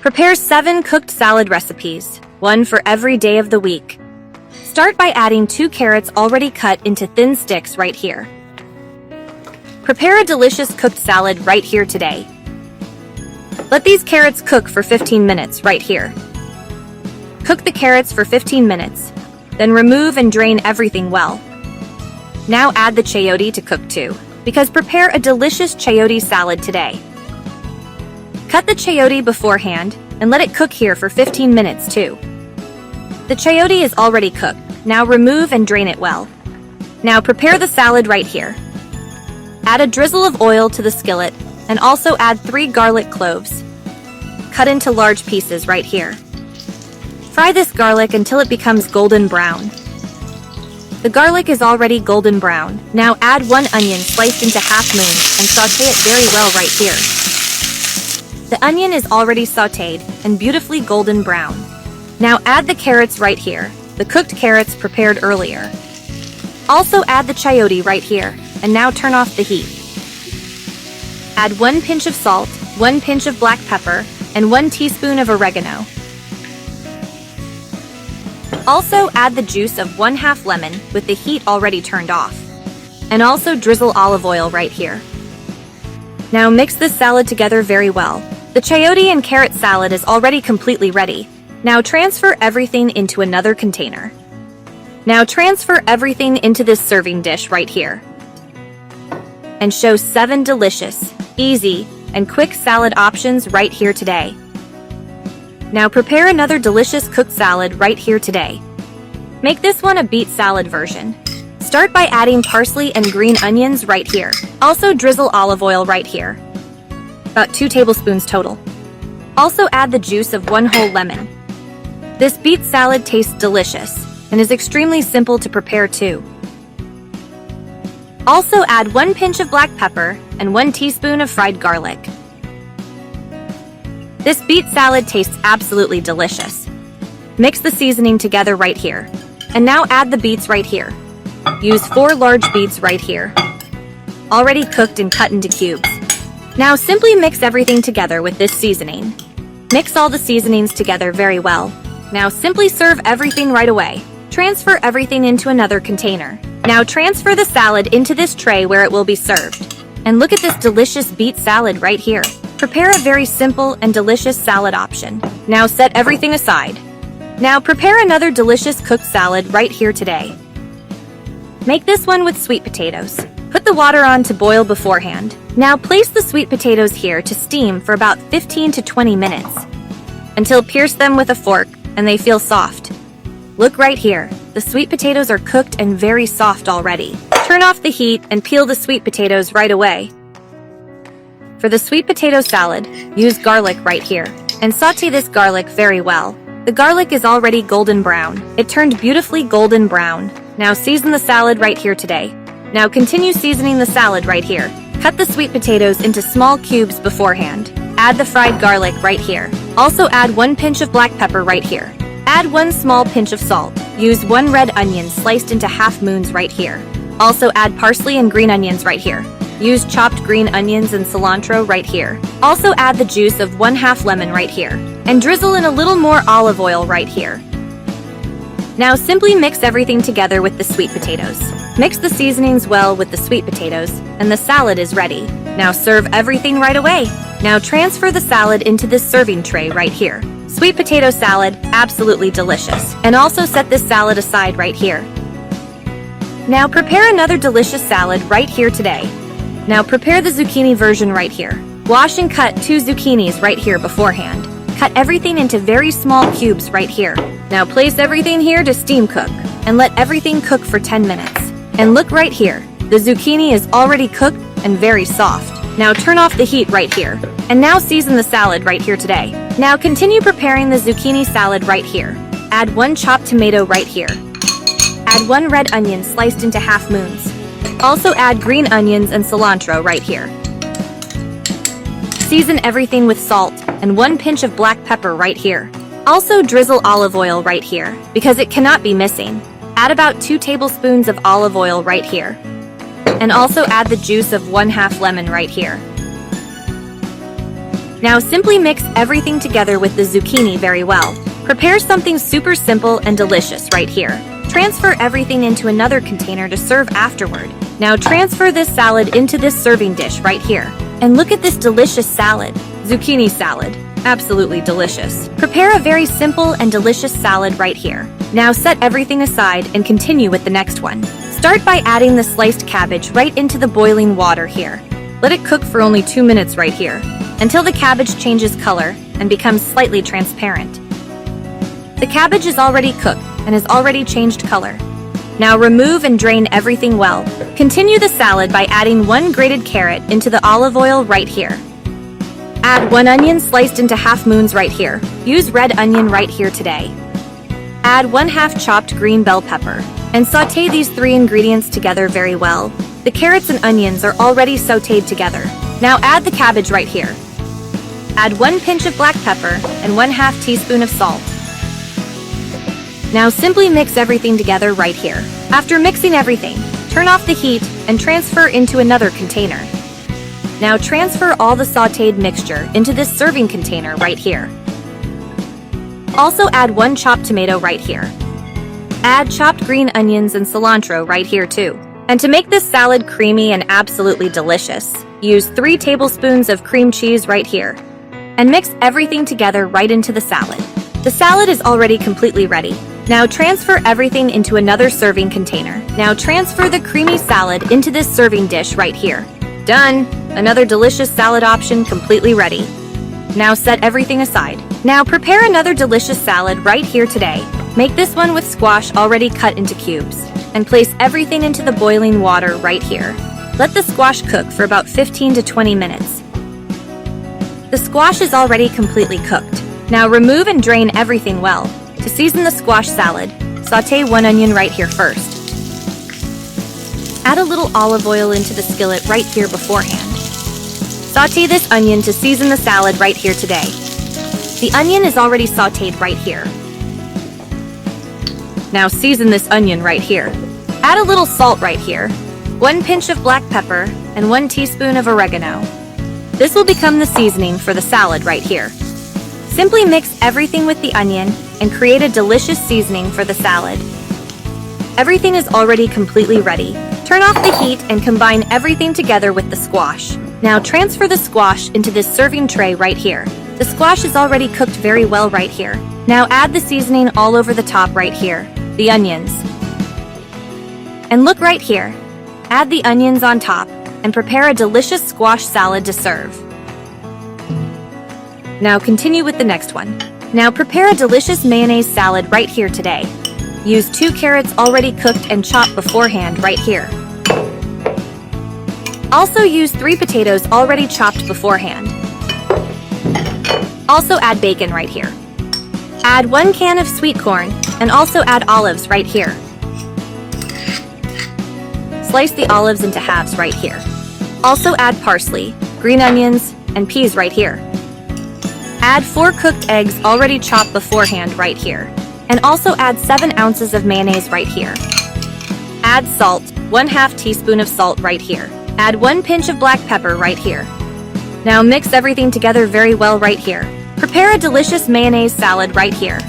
Prepare 7 cooked salad recipes, one for every day of the week. Start by adding 2 carrots already cut into thin sticks right here. Prepare a delicious cooked salad right here today. Let these carrots cook for 15 minutes right here. Cook the carrots for 15 minutes, then remove and drain everything well. Now add the chayote to cook too, because prepare a delicious chayote salad today. Cut the chayote beforehand and let it cook here for 15 minutes too. The chayote is already cooked. Now remove and drain it well. Now prepare the salad right here. Add a drizzle of oil to the skillet and also add 3 garlic cloves. Cut into large pieces right here. Fry this garlic until it becomes golden brown. The garlic is already golden brown. Now add 1 onion sliced into half moons and saute it very well right here. The onion is already sautéed and beautifully golden brown. Now add the carrots right here, the cooked carrots prepared earlier. Also add the chayote right here, and now turn off the heat. Add 1 pinch of salt, 1 pinch of black pepper, and 1 teaspoon of oregano. Also add the juice of 1/2 lemon with the heat already turned off. And also drizzle olive oil right here. Now mix this salad together very well. The chayote and carrot salad is already completely ready. Now transfer everything into another container. Now transfer everything into this serving dish right here. And show 7 delicious, easy, and quick salad options right here today. Now prepare another delicious cooked salad right here today. Make this one a beet salad version. Start by adding parsley and green onions right here. Also drizzle olive oil right here. About 2 tablespoons total. Also add the juice of 1 whole lemon. This beet salad tastes delicious and is extremely simple to prepare too. Also add 1 pinch of black pepper and 1 teaspoon of fried garlic. This beet salad tastes absolutely delicious. Mix the seasoning together right here. And now add the beets right here. Use 4 large beets right here, already cooked and cut into cubes. Now simply mix everything together with this seasoning. Mix all the seasonings together very well. Now simply serve everything right away. Transfer everything into another container. Now transfer the salad into this tray where it will be served. And look at this delicious beet salad right here. Prepare a very simple and delicious salad option. Now set everything aside. Now prepare another delicious cooked salad right here today. Make this one with sweet potatoes. Put the water on to boil beforehand. Now place the sweet potatoes here to steam for about 15 to 20 minutes. Until pierce them with a fork and they feel soft. Look right here. The sweet potatoes are cooked and very soft already. Turn off the heat and peel the sweet potatoes right away. For the sweet potato salad, use garlic right here. And saute this garlic very well. The garlic is already golden brown. It turned beautifully golden brown. Now season the salad right here today. Now continue seasoning the salad right here. Cut the sweet potatoes into small cubes beforehand. Add the fried garlic right here. Also add 1 pinch of black pepper right here. Add 1 small pinch of salt. Use 1 red onion sliced into half moons right here. Also add parsley and green onions right here. Use chopped green onions and cilantro right here. Also add the juice of 1/2 lemon right here. And drizzle in a little more olive oil right here. Now simply mix everything together with the sweet potatoes. Mix the seasonings well with the sweet potatoes, and the salad is ready. Now serve everything right away. Now transfer the salad into this serving tray right here. Sweet potato salad, absolutely delicious. And also set this salad aside right here. Now prepare another delicious salad right here today. Now prepare the zucchini version right here. Wash and cut 2 zucchinis right here beforehand. Cut everything into very small cubes right here. Now place everything here to steam cook, and let everything cook for 10 minutes. And look right here, the zucchini is already cooked and very soft. Now turn off the heat right here. And now season the salad right here today. Now continue preparing the zucchini salad right here. Add 1 chopped tomato right here. Add 1 red onion sliced into half moons. Also add green onions and cilantro right here. Season everything with salt and 1 pinch of black pepper right here. Also drizzle olive oil right here, because it cannot be missing. Add about 2 tablespoons of olive oil right here. And also add the juice of 1/2 lemon right here. Now simply mix everything together with the zucchini very well. Prepare something super simple and delicious right here. Transfer everything into another container to serve afterward. Now transfer this salad into this serving dish right here. And look at this delicious salad. Zucchini salad. Absolutely delicious. Prepare a very simple and delicious salad right here. Now set everything aside and continue with the next one. Start by adding the sliced cabbage right into the boiling water here. Let it cook for only 2 minutes right here, until the cabbage changes color and becomes slightly transparent. The cabbage is already cooked and has already changed color. Now remove and drain everything well. Continue the salad by adding 1 grated carrot into the olive oil right here. Add 1 onion sliced into half moons right here. Use red onion right here today. Add 1/2 chopped green bell pepper and sauté these 3 ingredients together very well. The carrots and onions are already sautéed together. Now add the cabbage right here. Add 1 pinch of black pepper and 1/2 teaspoon of salt. Now simply mix everything together right here. After mixing everything, turn off the heat and transfer into another container. Now transfer all the sautéed mixture into this serving container right here. Also add 1 chopped tomato right here. Add chopped green onions and cilantro right here too. And to make this salad creamy and absolutely delicious, use 3 tablespoons of cream cheese right here. And mix everything together right into the salad. The salad is already completely ready. Now transfer everything into another serving container. Now transfer the creamy salad into this serving dish right here. Done! Another delicious salad option completely ready. Now set everything aside. Now prepare another delicious salad right here today. Make this one with squash already cut into cubes. And place everything into the boiling water right here. Let the squash cook for about 15 to 20 minutes. The squash is already completely cooked. Now remove and drain everything well. To season the squash salad, sauté 1 onion right here first. Add a little olive oil into the skillet right here beforehand. Sauté this onion to season the salad right here today. The onion is already sautéed right here. Now season this onion right here. Add a little salt right here, 1 pinch of black pepper, and 1 teaspoon of oregano. This will become the seasoning for the salad right here. Simply mix everything with the onion and create a delicious seasoning for the salad. Everything is already completely ready. Turn off the heat and combine everything together with the squash. Now transfer the squash into this serving tray right here. The squash is already cooked very well right here. Now add the seasoning all over the top right here, the onions. And look right here. Add the onions on top and prepare a delicious squash salad to serve. Now continue with the next one. Now prepare a delicious mayonnaise salad right here today. Use 2 carrots already cooked and chopped beforehand right here. Also use 3 potatoes already chopped beforehand. Also add bacon right here. Add 1 can of sweet corn and also add olives right here. Slice the olives into halves right here. Also add parsley, green onions, and peas right here. Add 4 cooked eggs already chopped beforehand right here. And also add 7 ounces of mayonnaise right here. Add salt, 1/2 teaspoon of salt right here. Add 1 pinch of black pepper right here. Now mix everything together very well right here. Prepare a delicious mayonnaise salad right here.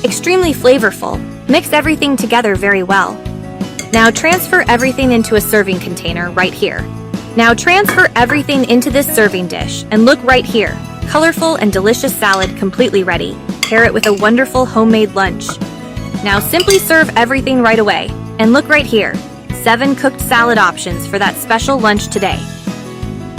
Extremely flavorful. Mix everything together very well. Now transfer everything into a serving container right here. Now transfer everything into this serving dish and look right here. Colorful and delicious salad completely ready. Pair it with a wonderful homemade lunch. Now simply serve everything right away. And look right here. 7 cooked salad options for that special lunch today.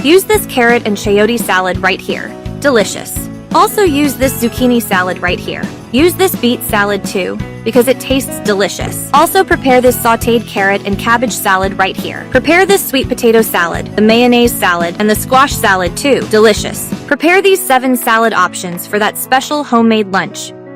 Use this carrot and chayote salad right here. Delicious. Also use this zucchini salad right here. Use this beet salad too, because it tastes delicious. Also prepare this sautéed carrot and cabbage salad right here. Prepare this sweet potato salad, the mayonnaise salad, and the squash salad too. Delicious. Prepare these 7 salad options for that special homemade lunch.